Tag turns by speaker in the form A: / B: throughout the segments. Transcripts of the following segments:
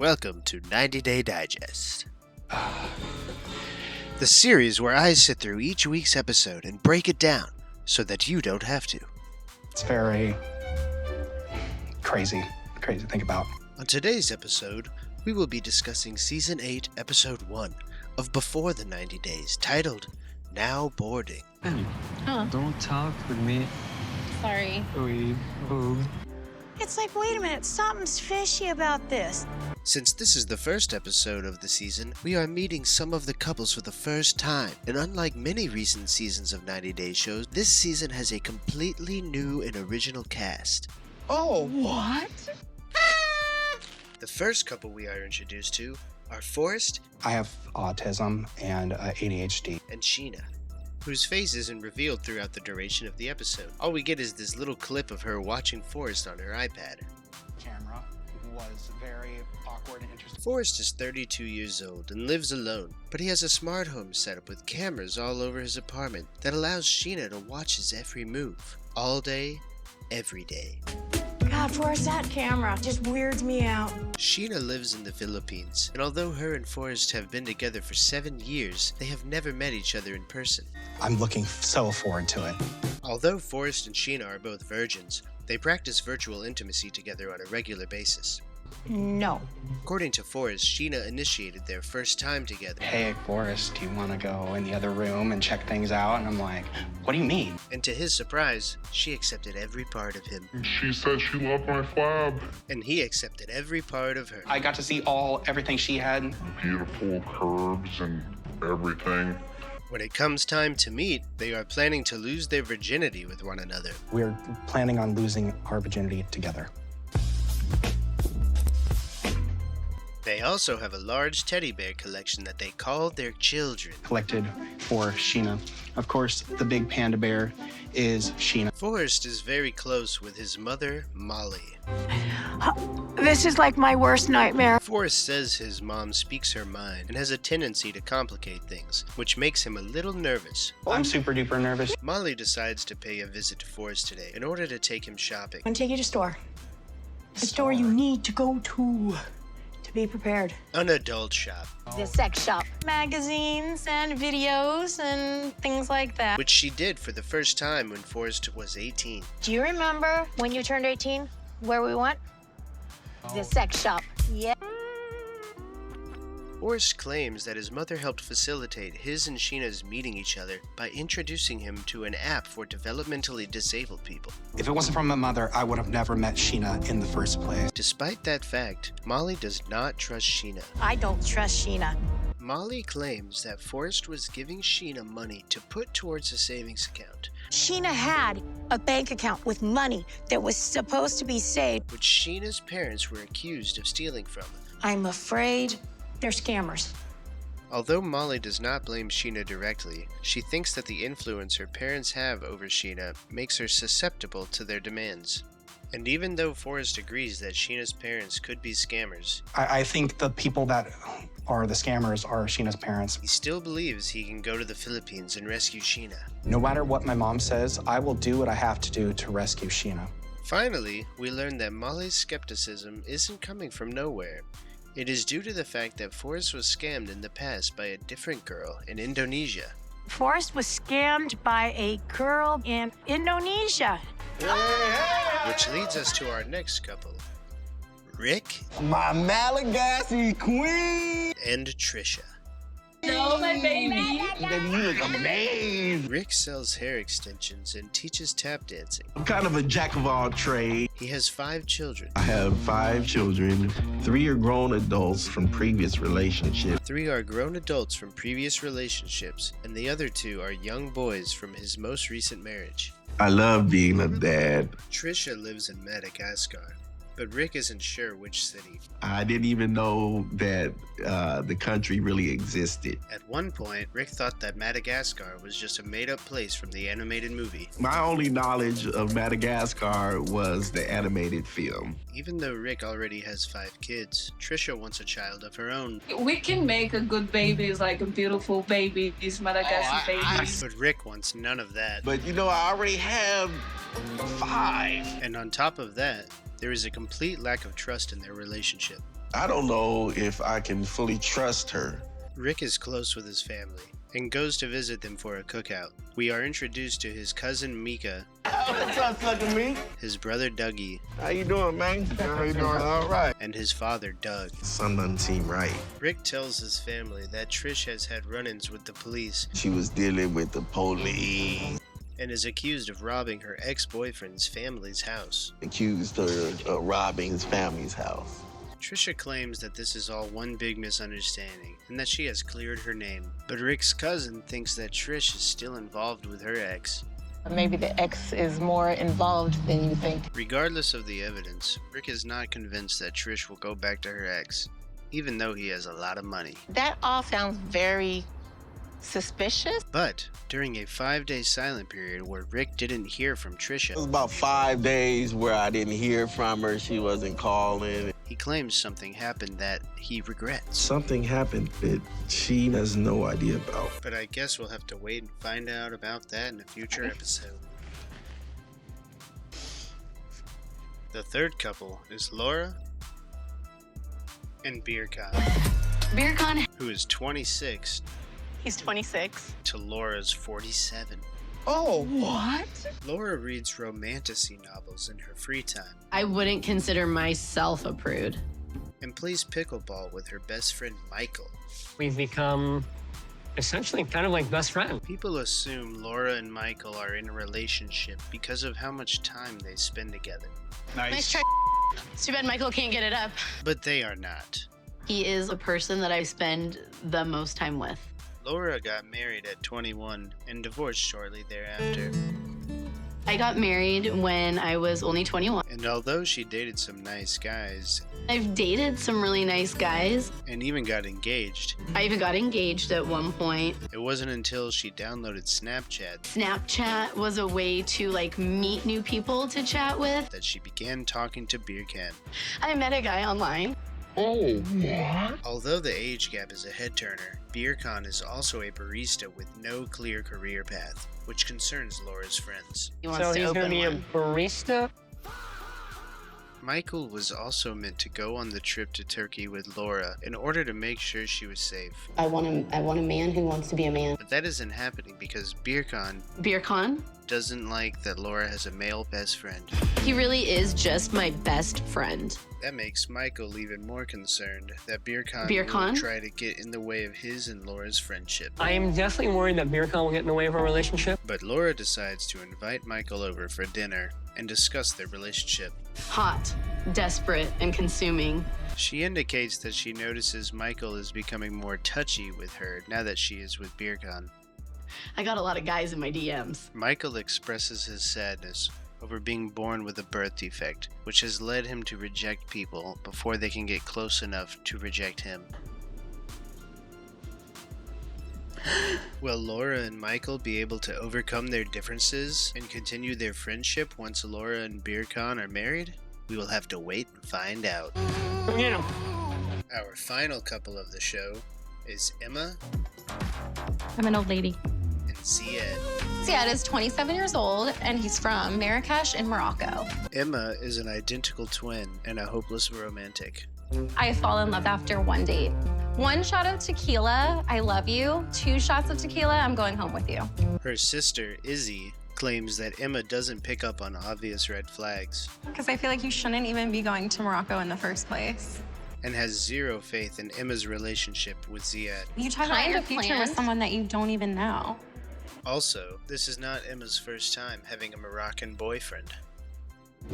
A: Welcome to 90 Day Digest, the series where I sit through each week's episode and break it down so that you don't have to.
B: It's very crazy to think about.
A: On today's episode, we will be discussing Season 8, Episode 1 of Before the 90 Days, titled Now Boarding.
C: Don't talk with me.
D: Sorry.
E: It's like, wait a minute, something's fishy about this.
A: Since this is the first episode of the season, we are meeting some of the couples for the first time, and unlike many recent seasons of 90 Day shows, this season has a completely new and original cast.
B: Oh, what?
A: The first couple we are introduced to are Forrest
B: I have autism and ADHD.
A: and Sheena, whose face isn't revealed throughout the duration of the episode. All we get is this little clip of her watching Forrest on her iPad.
B: Camera was very awkward and interesting.
A: Forrest is 32 years old and lives alone, but he has a smart home setup with cameras all over his apartment that allows Sheena to watch his every move, all day, every day.
E: God, where's that camera? Just weirds me out.
A: Sheena lives in the Philippines, and although her and Forrest have been together for 7 years, they have never met each other in person.
B: I'm looking so forward to it.
A: Although Forrest and Sheena are both virgins, they practice virtual intimacy together on a regular basis.
E: No.
A: According to Forrest, Sheena initiated their first time together,
B: Hey, Forrest, do you want to go in the other room and check things out? And I'm like, what do you mean?
A: and to his surprise, she accepted every part of him,
F: She said she loved my flab.
A: and he accepted every part of her.
B: I got to see everything she had.
F: Beautiful curves and everything.
A: When it comes time to meet, they are planning to lose their virginity with one another.
B: We're planning on losing our virginity together.
A: They also have a large teddy bear collection that they call their children.
B: Collected for Sheena. Of course, the big panda bear is Sheena.
A: Forrest is very close with his mother, Molly.
E: This is like my worst nightmare.
A: Forrest says his mom speaks her mind and has a tendency to complicate things, which makes him a little nervous.
B: I'm super duper nervous.
A: Molly decides to pay a visit to Forrest today in order to take him shopping.
E: I'm gonna take you to store. The store you need to go to be prepared.
A: An adult shop,
D: The sex shop. Magazines and videos and things like that.
A: which she did for the first time when Forrest was 18.
D: Do you remember when you turned 18? Where we went? The sex shop. Yeah.
A: Forrest claims that his mother helped facilitate his and Sheena's meeting each other by introducing him to an app for developmentally disabled people.
B: If it wasn't for my mother, I would have never met Sheena in the first place.
A: Despite that fact, Molly does not trust Sheena.
D: I don't trust Sheena.
A: Molly claims that Forrest was giving Sheena money to put towards a savings account,
E: Sheena had a bank account with money that was supposed to be saved.
A: which Sheena's parents were accused of stealing from.
E: I'm afraid they're scammers.
A: Although Molly does not blame Sheena directly, she thinks that the influence her parents have over Sheena makes her susceptible to their demands. And even though Forrest agrees that Sheena's parents could be scammers,
B: I think the people that are the scammers are Sheena's parents.
A: he still believes he can go to the Philippines and rescue Sheena.
B: No matter what my mom says, I will do what I have to do to rescue Sheena.
A: Finally, we learn that Molly's skepticism isn't coming from nowhere. It is due to the fact that Forrest was scammed in the past by a different girl in Indonesia.
E: Forrest was scammed by a girl in Indonesia.
A: Which leads us to our next couple, Rick
G: My Malagasy queen!
A: and Trisha.
G: Baby, you look amazing.
A: Rick sells hair extensions and teaches tap dancing.
G: I'm kind of a jack of all trades.
A: He has 5 children.
G: I have 5 children. 3 are grown adults from previous relationships.
A: 3 are grown adults from previous relationships, and the other 2 are young boys from his most recent marriage.
G: I love being a dad.
A: Trisha lives in Madagascar, but Rick isn't sure which city.
G: I didn't even know that the country really existed.
A: At one point, Rick thought that Madagascar was just a made-up place from the animated movie.
G: My only knowledge of Madagascar was the animated film.
A: Even though Rick already has 5 kids, Trisha wants a child of her own.
H: We can make a good babies, like a beautiful baby, these Madagascar babies.
A: But Rick wants none of that.
G: But you know, I already have 5.
A: And on top of that, there is a complete lack of trust in their relationship.
G: I don't know if I can fully trust her.
A: Rick is close with his family and goes to visit them for a cookout. We are introduced to his cousin Mika,
G: What's up, sucker me?
A: his brother Dougie,
G: How you doing, man? How you doing? All right.
A: and his father Doug.
G: Something doesn't seem right.
A: Rick tells his family that Trish has had run-ins with the police
G: She was dealing with the police.
A: and is accused of robbing her ex-boyfriend's family's house.
G: Accused her of robbing his family's house.
A: Trisha claims that this is all one big misunderstanding and that she has cleared her name. But Rick's cousin thinks that Trish is still involved with her ex.
I: Maybe the ex is more involved than you think.
A: Regardless of the evidence, Rick is not convinced that Trish will go back to her ex, even though he has a lot of money.
I: That all sounds very suspicious.
A: But during a 5-day silent period where Rick didn't hear from
G: It was
A: Trisha,
G: about 5 days where I didn't hear from her. She wasn't calling.
A: he claims something happened that he regrets.
G: Something happened that she has no idea about.
A: But I guess we'll have to wait and find out about that in a future episode. The third couple is Laura and Birkan,
J: Birkan,
A: who is 26
J: he's 26.
A: to Laura's 47.
I: Oh, what?
A: Laura reads romantasy novels in her free time
J: I wouldn't consider myself a prude.
A: and plays pickleball with her best friend Michael.
C: We've become essentially kind of like best friends.
A: People assume Laura and Michael are in a relationship because of how much time they spend together.
J: Nice try. It's too bad Michael can't get it up.
A: But they are not.
J: He is a person that I spend the most time with.
A: Laura got married at 21 and divorced shortly thereafter.
J: I got married when I was only 21.
A: And although she dated some nice guys
J: I've dated some really nice guys.
A: and even got engaged,
J: I even got engaged at one point.
A: it wasn't until she downloaded Snapchat
J: Snapchat was a way to meet new people to chat with.
A: that she began talking to Birkan.
J: I met a guy online.
G: Oh, what?
A: Although the age gap is a head turner, Birkan is also a barista with no clear career path, which concerns Laura's friends.
J: He wants
C: So
J: to
C: he's
J: open
C: gonna be a
J: one.
C: barista?
A: Michael was also meant to go on the trip to Turkey with Laura in order to make sure she was safe.
K: I want a man who wants to be a man.
A: But that isn't happening because Birkan
J: Birkan?
A: doesn't like that Laura has a male best friend.
J: He really is just my best friend.
A: That makes Michael even more concerned that Birkan
J: Birkan?
A: will try to get in the way of his and Laura's friendship.
C: I am definitely worried that Birkan will get in the way of our relationship.
A: But Laura decides to invite Michael over for dinner and discuss their relationship.
J: Hot, desperate, and consuming.
A: She indicates that she notices Michael is becoming more touchy with her now that she is with Birkan.
J: I got a lot of guys in my DMs.
A: Michael expresses his sadness over being born with a birth defect, which has led him to reject people before they can get close enough to reject him. Will Laura and Michael be able to overcome their differences and continue their friendship once Laura and Birkan are married? We will have to wait and find out.
C: Yeah.
A: Our final couple of the show is Emma
L: I'm an old lady.
A: and Ziad.
L: Ziad is 27 years old, and he's from Marrakesh in Morocco.
A: Emma is an identical twin and a hopeless romantic.
L: I fall in love after one date. 1 shot of tequila, I love you. 2 shots of tequila, I'm going home with you.
A: Her sister, Izzy, claims that Emma doesn't pick up on obvious red flags
M: Because I feel like you shouldn't even be going to Morocco in the first place.
A: and has zero faith in Emma's relationship with Ziad.
M: You talk about your future with someone that you don't even know.
A: Also, this is not Emma's first time having a Moroccan boyfriend.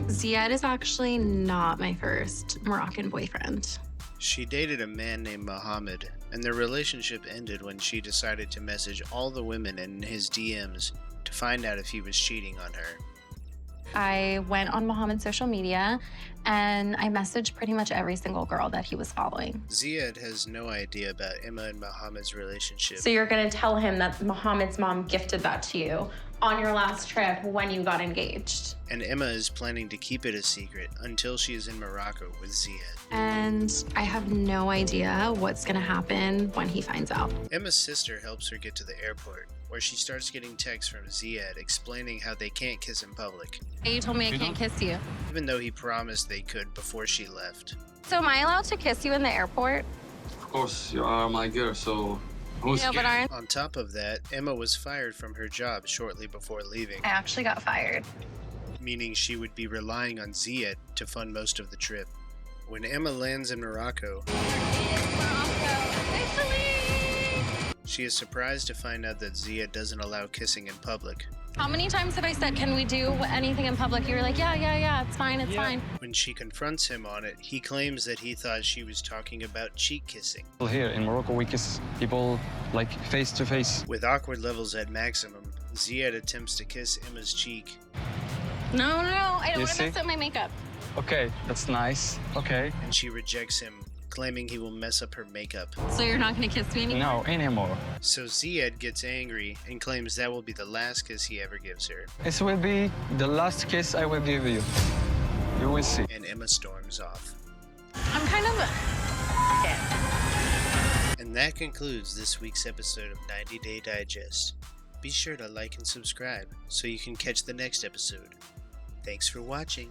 L: Ziad is actually not my first Moroccan boyfriend.
A: She dated a man named Mohammed, and their relationship ended when she decided to message all the women in his DMs to find out if he was cheating on her.
L: I went on Mohammed's social media, and I messaged pretty much every single girl that he was following.
A: Ziad has no idea about Emma and Mohammed's relationship.
M: So you're gonna tell him that Mohammed's mom gifted that to you
L: on your last trip when you got engaged.
A: And Emma is planning to keep it a secret until she is in Morocco with Ziad.
L: And I have no idea what's gonna happen when he finds out.
A: Emma's sister helps her get to the airport, where she starts getting texts from Ziad explaining how they can't kiss in public,
L: You told me I can't kiss you.
A: even though he promised they could before she left.
L: So am I allowed to kiss you in the airport?
N: Of course, you are my girl, so who's
L: No, but aren't
A: On top of that, Emma was fired from her job shortly before leaving,
L: I actually got fired.
A: meaning she would be relying on Ziad to fund most of the trip. When Emma lands in Morocco, she is surprised to find out that Ziad doesn't allow kissing in public.
L: How many times have I said, can we do anything in public? You were like, yeah, it's fine, it's fine.
A: When she confronts him on it, he claims that he thought she was talking about cheek kissing.
O: Here in Morocco, we kiss people like face to face.
A: With awkward levels at maximum, Ziad attempts to kiss Emma's cheek.
L: No, I don't want to mess up my makeup.
O: Okay, that's nice. Okay.
A: And she rejects him, claiming he will mess up her makeup.
L: So you're not gonna kiss me anymore?
O: No, anymore.
A: So Ziad gets angry and claims that will be the last kiss he ever gives her.
O: This will be the last kiss I will give you. You will see.
A: And Emma storms off.
L: I'm kind of...
A: And that concludes this week's episode of 90 Day Digest. Be sure to like and subscribe so you can catch the next episode. Thanks for watching.